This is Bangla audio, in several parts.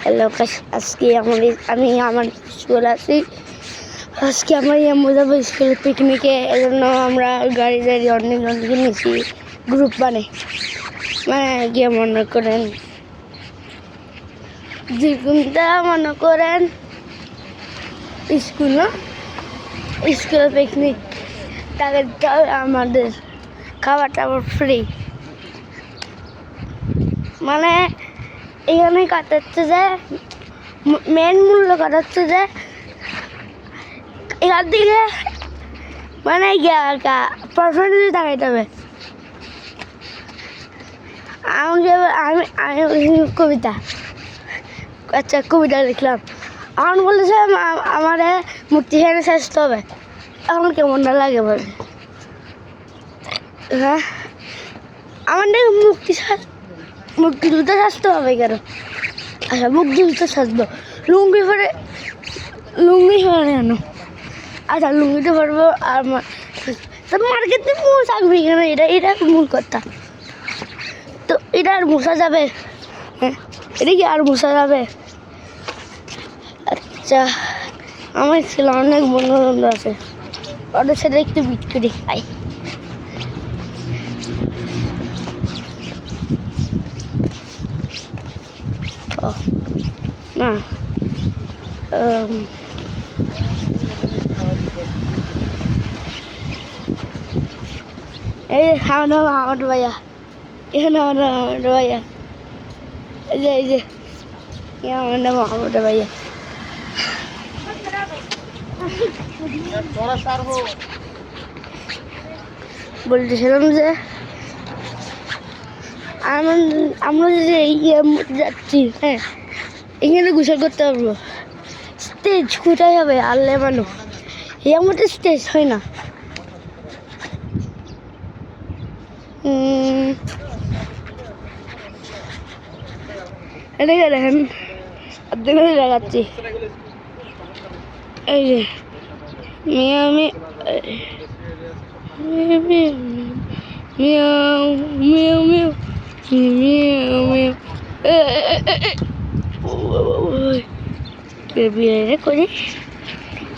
হ্যালো আজকে আমি আমার স্কুল আছি। আজকে আমার আম্মু যাবো স্কুল পিকনিকে, এজন্য আমরা গাড়ি অনেকে নিয়েছি গ্রুপ মানে গিয়ে মনে করেন যেগুনটা মনে করেন স্কুল পিকনিক, তাদের আমাদের খাবার টাবার ফ্রি। মানে এখানে কাটাচ্ছে যে মেন মূল্য কাটাচ্ছে যে এখান থেকে মানে পারফরমেন্স দেখাইতে হবে। আমি কবিতা কবিতা লিখলাম, এখন বলেছে আমার মূর্তি এখানে সাজতে হবে। এখন কেমন না লাগে বলে, হ্যাঁ আমার মুক্তি দুলতে সাজতে হবে কেন? আচ্ছা মুখ দুলতে সাজবো, লুঙ্গি পরে কেন? আচ্ছা লুঙ্গিতে পরবো আর মার্কেটে থাকবে কেন? এটা মূল কথা। তো এটা আর মোছা যাবে? হ্যাঁ এটা কি আর মোছা যাবে? আচ্ছা আমার ছেলে অনেক বন্ধু আছে, ওদের সাথে একটু বিট করে খাই। না এই আমার ভাইয়া, এখানে আমার ভাইয়া, এই যে আমার নাম আমার ভাইয়া। বলতেছিলাম যে আমরা যে যাচ্ছি, হ্যাঁ এখানে গোসল করতে পারবো। স্টেজ কোথায় হবে? আল্লে মানুষ এর মধ্যে স্টেজ হয় না। এটাকে দেখেন আপনাকে দেখাচ্ছি, এই যে মিয়াও মিয়াও বিয়ে করি।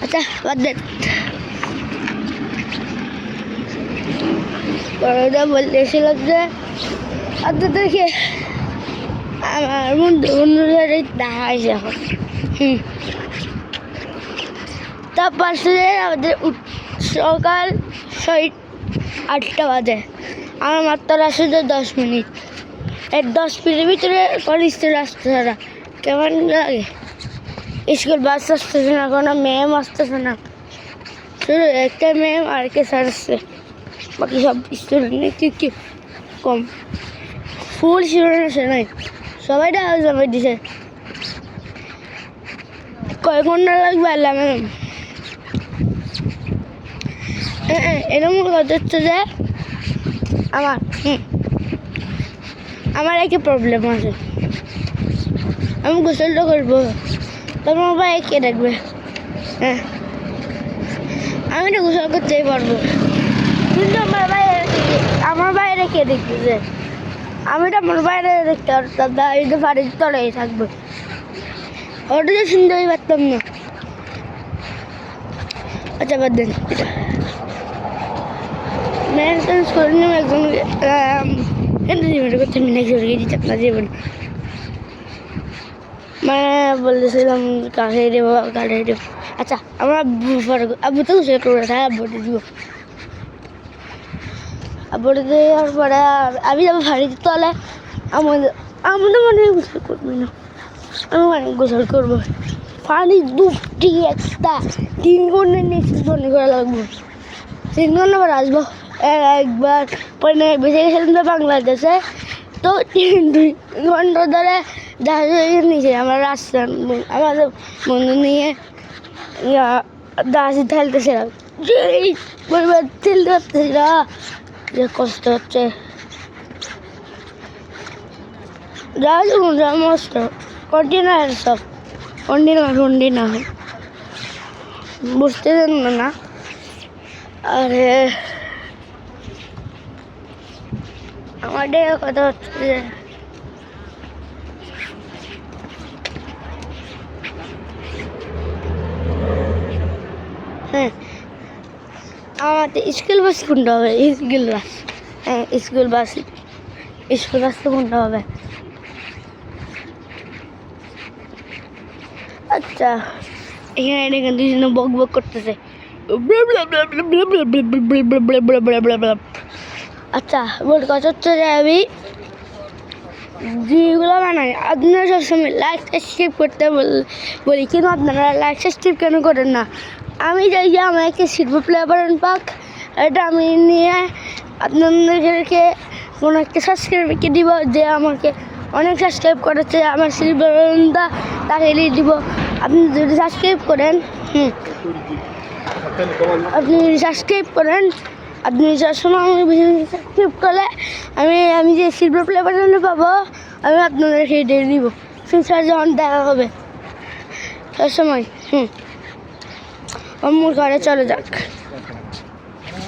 আচ্ছা বাদ দেন, বলতেছিল যে আপনাদেরকে আমার বন্ধুদের দেখা হয়েছে এখন। তারপর আমাদের সকাল 8টা বাজে, আমার মাত্র আসলে 10 মিনিট। এই 10 মিনিটের ভিতরে কলেজ থেকে আসতে ছাড়া কেমন লাগে? স্কুল বাস আসতেছে না, কোনো ম্যাম আসতেছে না, শুধু একটা ম্যাম আর কে স্যার আসছে, বাকি সব স্টুডেন্ট কি কম ফুল স্টুডেন্ট আসে নাই, সবাই ডাকা জমা দিছে। কয়েক ঘন্টা লাগবে আল্লাহ ম্যাম। এরকম কথা হচ্ছে যে আমার একটা প্রবলেম আছে, আমি গোসলটা করবো, তোমার ভাই কে দেখবে? হ্যাঁ আমি তো গোসল করতেই পারবো, কিন্তু আমার বাইরে কে দেখবে? যে আমি তো আমার বাইরে দেখতে পারতাম না, এই তো বাড়ির তলেই থাকবো, ওটা তো শুনতেই পারতাম না। আচ্ছা বাদ দেন, মেনটেন্স করে নিলাম একজন করতে সরিয়ে দিতে আপনার জীবন। মানে বলতেছিলাম কাছে দেবো কাছে দেবো। আচ্ছা আমরা আব্বু তো গোসল করবো, হ্যাঁ আব্বুটা দিব, আব্বুটা দেওয়ার পরে আমি যাবো বাড়ির তলে। আমাদের মনে হয় গোসল করবো না, আমি অনেক গোসল করবো। পানি দুটি একটা 3 ঘন্টার নিচে মনে করা লাগবো, 3 ঘন্টা আবার আসবো। একবার পরে বেঁচে গেছিলাম তো বাংলাদেশে, তো 2 ঘন্টা ধরে জাহাজের নিচে আমরা রাস্তা আমাদের বন্ধু নিয়ে জাহাজে ঠেলতেছিলাম, ঠেলতে পারতেছি না, যে কষ্ট হচ্ছে। জাহাজ মস্ত কন্টেনার, সব কন্টেনার বুঝতে দেন না। আরে আমাদের কথা হচ্ছে যে হাতে স্কুল বাস কোনটা হবে? স্কুল বাস, হ্যাঁ স্কুল বাস, স্কুল বাস তো কোনটা হবে? আচ্ছা এখানে দুজনে বক বক করতেছে। আচ্ছা মোট কথা হচ্ছে যে আমি যেগুলো বানাই আপনারা সবসময় লাইক সাবস্ক্রাইব করতে বলি, কিন্তু আপনারা লাইক সাবস্ক্রাইব কেন করেন না? আমি যাই যে আমার একটা সিলভার প্লে বাটন পাক, এটা আমি নিয়ে আপনাদেরকে কোনো একটা সাবস্ক্রাইবকে দিব, যে আমাকে অনেক সাবস্ক্রাইব করেছে, আমার সিলভার বাটনটা তাকে দিয়ে দিব। আপনি যদি সাবস্ক্রাইব করেন, আপনি যদি সাবস্ক্রাইব করেন, আপনি সবসময় আমাকে সাবস্ক্রাইব করলে আমি যে সিলভার প্লে বাটনটা পাবো, আমি আপনাদেরকে দিয়ে দিব ফিউচার যখন দেখা হবে সবসময়। আমার ঘরে চলে যাক।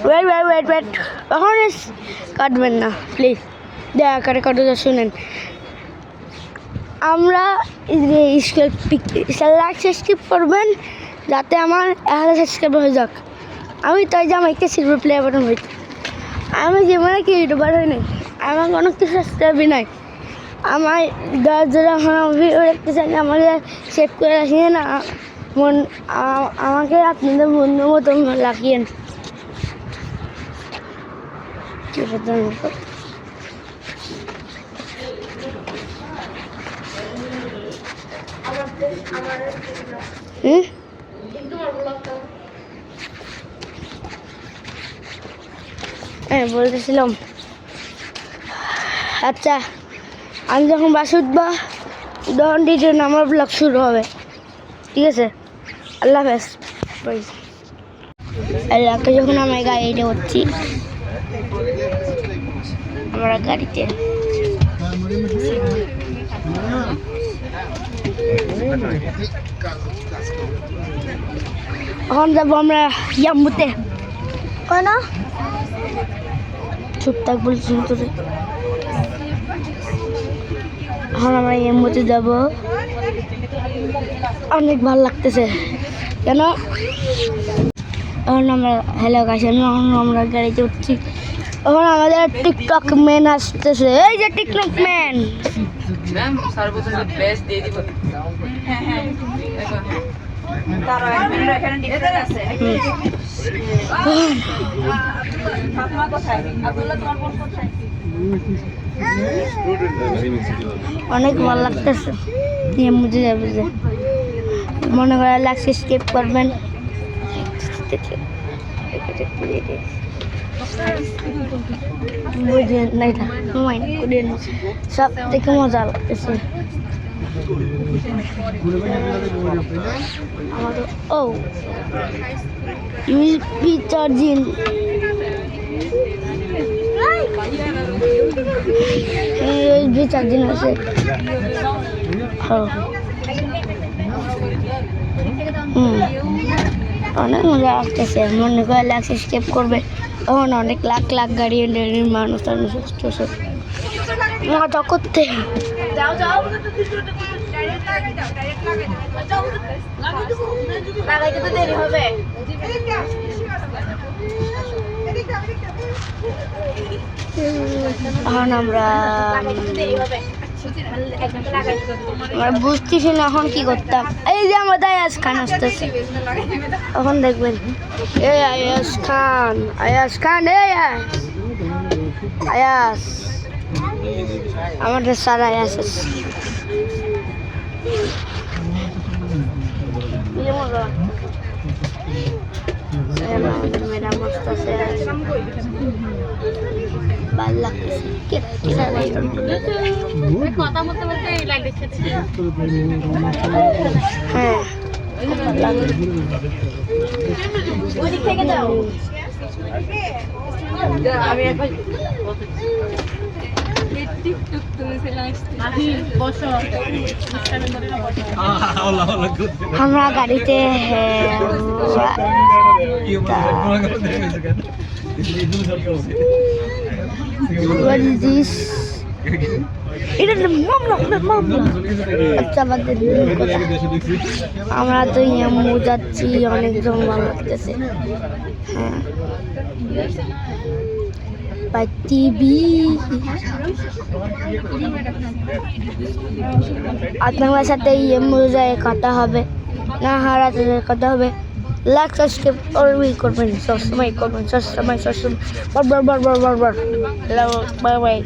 ওয়েট এখন কাটবেন না প্লিজ, দয়া করে কথাটা শুনেন। আমরা লাইক সাবস্ক্রাইব করবেন যাতে আমার 1000 সাবস্ক্রাইবার হয়ে যাক। আমি তাই যে আমার একটা সিলভার প্লে বাটন হইত, আমি জীবনে কি ইউটিউবার হই নাই, আমার কোনো কিছু সাবস্ক্রাইবই নাই। আমার যারা দেখতে চান আমাকে সেভ করে রাখিয়ে না, আমাকে আপনাদের বন্ধুর মতো লাগিয়েন। হ্যাঁ বলতেছিলাম, আচ্ছা আমি যখন বাসে উঠবা তখন জন্য আমার ব্লগ শুরু হবে, ঠিক আছে? আল্লাহ হাফেজ। এলাকা যখন আমরা গাড়িতে উঠছি, আমরা গাড়িতে এখন যাবো আমরা ইয়াম্বুতে। না চুপ থাক বলছি তোরে। এখন আমরা ইয়াম্বুতে যাব, অনেক ভালো লাগতেছে। কেন? এখন আমরা এখন আমরা গাড়িতে উঠছি। এখন আমাদের টিকটক ম্যান আসতেছে, এই যে টিকটক ম্যান। অনেক ভালো লাগতেছে। বুঝে যাবে যে মনে করে লাগছে, স্কিপ করবেন। বুঝলেন না, এটা সব থেকে মজা লাগতেছে। ও ইউএসবি চার্জিং, ইউএসবি চার্জিং আছে। অনেক মজা আসতেছে। মনে করে লাগছে স্কেপ করবে, তখন অনেক লাখ লাখ গাড়ি মানুষ আসতেছে মজা করতে। এখন আমরা বুঝতেছি না এখন কি করতাম। এই যে আমাদের আয়াজ খান আসতেছে, এখন দেখবেন। এই আয়াজ খান, আয়াজ আমাদের স্যার আয়াজ আছে। ম্যাডাম আসতেছে, ভালো লাগতেছে। হ্যাঁ আমরা গাড়িতে What is this? এটা মামলা আচ্ছা আমাদের আমরা তো ইয়ামু যাচ্ছি অনেকজন ভালো লাগতেছে হ্যাঁ টিভি আপনার সাথে ইয়ামু যায় কথা হবে না হারাতে কথা হবে লাইক সাবস্ক্রাইব অলওয়েজ করবেন সবসময় বারবার হ্যালো বাই বাই